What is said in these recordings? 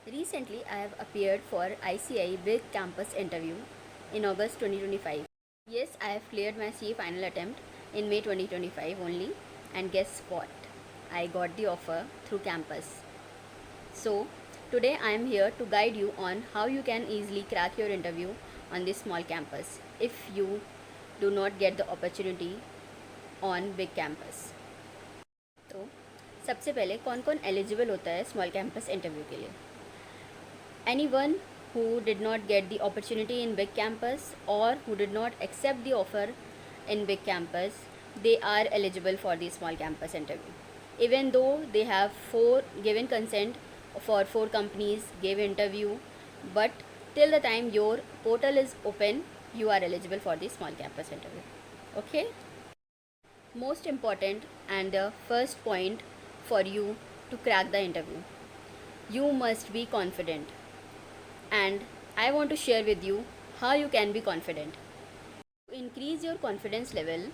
Recently, I have appeared for ICI Big Campus interview in August 2025. Yes, I have cleared my CA final attempt in May 2025 only, and guess what? I got the offer through campus. So, today I am here to guide you on how you can easily crack your interview on this small campus if you do not get the opportunity on big campus. तो सबसे पहले कौन कौन eligible होता है small campus interview के लिए? Anyone who did not get the opportunity in big campus or who did not accept the offer in big campus, they are eligible for the small campus interview. Even though they have given consent for 4 companies gave interview, but till the time your portal is open, you are eligible for the small campus interview. Okay? Most important and the first point for you to crack the interview, you must be confident. And I want to share with you how you can be confident. To increase your confidence level,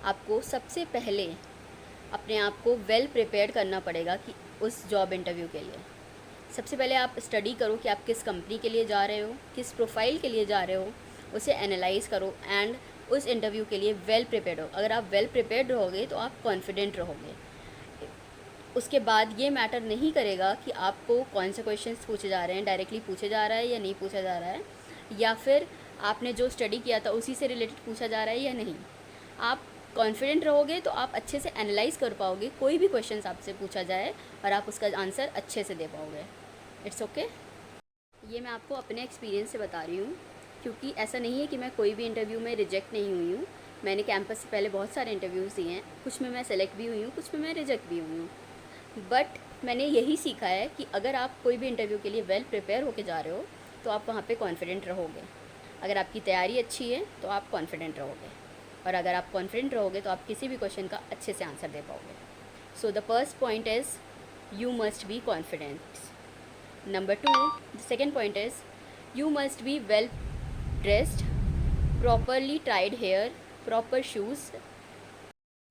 आपको सबसे पहले अपने आप को well prepared करना पड़ेगा कि उस जॉब इंटरव्यू के लिए। सबसे पहले आप स्टडी करो कि आप किस कंपनी के लिए जा रहे हो, किस प्रोफाइल के लिए जा रहे हो, उसे एनालाइज करो एंड उस इंटरव्यू के लिए वेल प्रिपेयर्ड हो। अगर आप वेल प्रिपेयर्ड रहोगे तो आप कॉन्फिडेंट रहोगे। उसके बाद ये मैटर नहीं करेगा कि आपको कौन से क्वेश्चंस पूछे जा रहे हैं, डायरेक्टली पूछे जा रहा है या नहीं पूछा जा रहा है, या फिर आपने जो स्टडी किया था उसी से रिलेटेड पूछा जा रहा है या नहीं। आप कॉन्फिडेंट रहोगे तो आप अच्छे से एनालाइज कर पाओगे, कोई भी क्वेश्चंस आपसे पूछा जाए और आप उसका आंसर अच्छे से दे पाओगे। It's okay. ये मैं आपको अपने एक्सपीरियंस से बता रही हूँ, क्योंकि ऐसा नहीं है कि मैं कोई भी इंटरव्यू में रिजेक्ट नहीं हुई हूँ। मैंने कैंपस से पहले बहुत सारे इंटरव्यूज़ दिए हैं, कुछ में मैं सेलेक्ट भी हुई हूँ, कुछ में मैं रिजेक्ट भी हुई हूँ। बट मैंने यही सीखा है कि अगर आप कोई भी इंटरव्यू के लिए वेल प्रिपेयर होके जा रहे हो तो आप वहाँ पे कॉन्फिडेंट रहोगे। अगर आपकी तैयारी अच्छी है तो आप कॉन्फिडेंट रहोगे, और अगर आप कॉन्फिडेंट रहोगे तो आप किसी भी क्वेश्चन का अच्छे से आंसर दे पाओगे। So the first point is you must be confident. Number 2, the second point is you must be well dressed, properly tied hair, proper shoes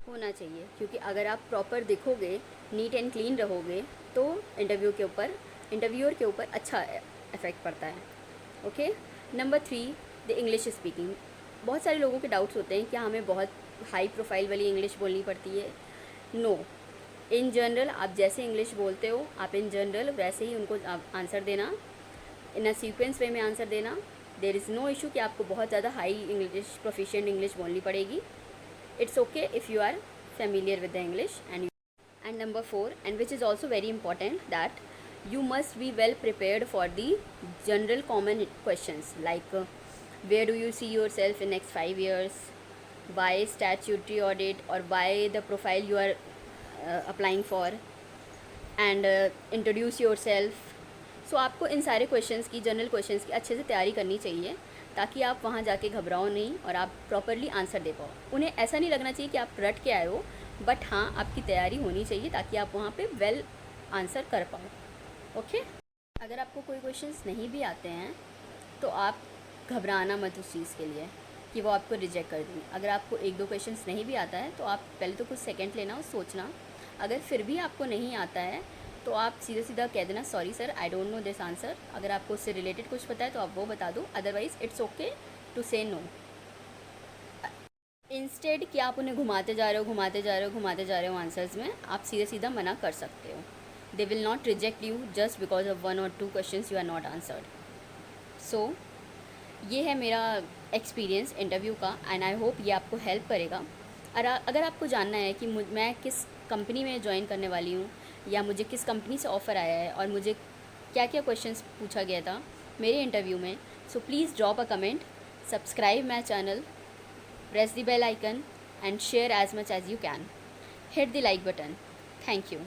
होना चाहिए, क्योंकि अगर आप प्रॉपर दिखोगे, नीट एंड क्लीन रहोगे तो इंटरव्यूअर के ऊपर अच्छा इफेक्ट पड़ता है। Okay. Number 3, the English speaking. बहुत सारे लोगों के डाउट्स होते हैं क्या हमें बहुत हाई प्रोफाइल वाली इंग्लिश बोलनी पड़ती है? नो, इन जनरल आप जैसे इंग्लिश बोलते हो, आप इन जनरल वैसे ही उनको आंसर देना, इन अ सीक्वेंस वे में आंसर देना। देयर इज़ नो इशू कि आपको बहुत ज़्यादा हाई इंग्लिश, प्रोफिशिएंट इंग्लिश बोलनी पड़ेगी। It's okay if you are familiar with the English. And number 4, and which is also very important, that you must be well prepared for the general common questions like where do you see yourself in next 5 years, why statutory audit, or why the profile you are applying for, and introduce yourself. सो आपको इन सारे questions की, general questions की अच्छे से तैयारी करनी चाहिए ताकि आप वहाँ जाके घबराओ नहीं और आप प्रॉपरली आंसर दे पाओ। उन्हें ऐसा नहीं लगना चाहिए कि आप रट के आए हो, बट हाँ, आपकी तैयारी होनी चाहिए ताकि आप वहाँ पे वेल आंसर कर पाओ। ओके। अगर आपको कोई क्वेश्चंस नहीं भी आते हैं तो आप घबराना मत उस चीज़ के लिए कि वो आपको रिजेक्ट कर देंगे। अगर आपको 1-2 क्वेश्चंस नहीं भी आता है तो आप पहले तो कुछ सेकेंड लेना और सोचना। अगर फिर भी आपको नहीं आता है तो आप सीधा सीधा कह देना, sorry sir, I don't know this answer. अगर आपको उससे रिलेटेड कुछ पता है तो आप वो बता दो, अदरवाइज़ इट्स ओके टू से नो। इंस्टेड कि आप उन्हें घुमाते जा रहे हो आंसर्स में, आप सीधा सीधा मना कर सकते हो। They will not reject you just because of 1 or 2 questions you are not answered. So ये है मेरा एक्सपीरियंस इंटरव्यू का, एंड आई होप ये आपको हेल्प करेगा। अगर आपको जानना है कि मैं किस कंपनी में ज्वाइन करने वाली हूँ या मुझे किस कंपनी से ऑफ़र आया है और मुझे क्या क्या क्वेश्चंस पूछा गया था मेरे इंटरव्यू में, so please drop a comment, subscribe my channel, press the bell icon and share as much as you can. Hit the like button. Thank you.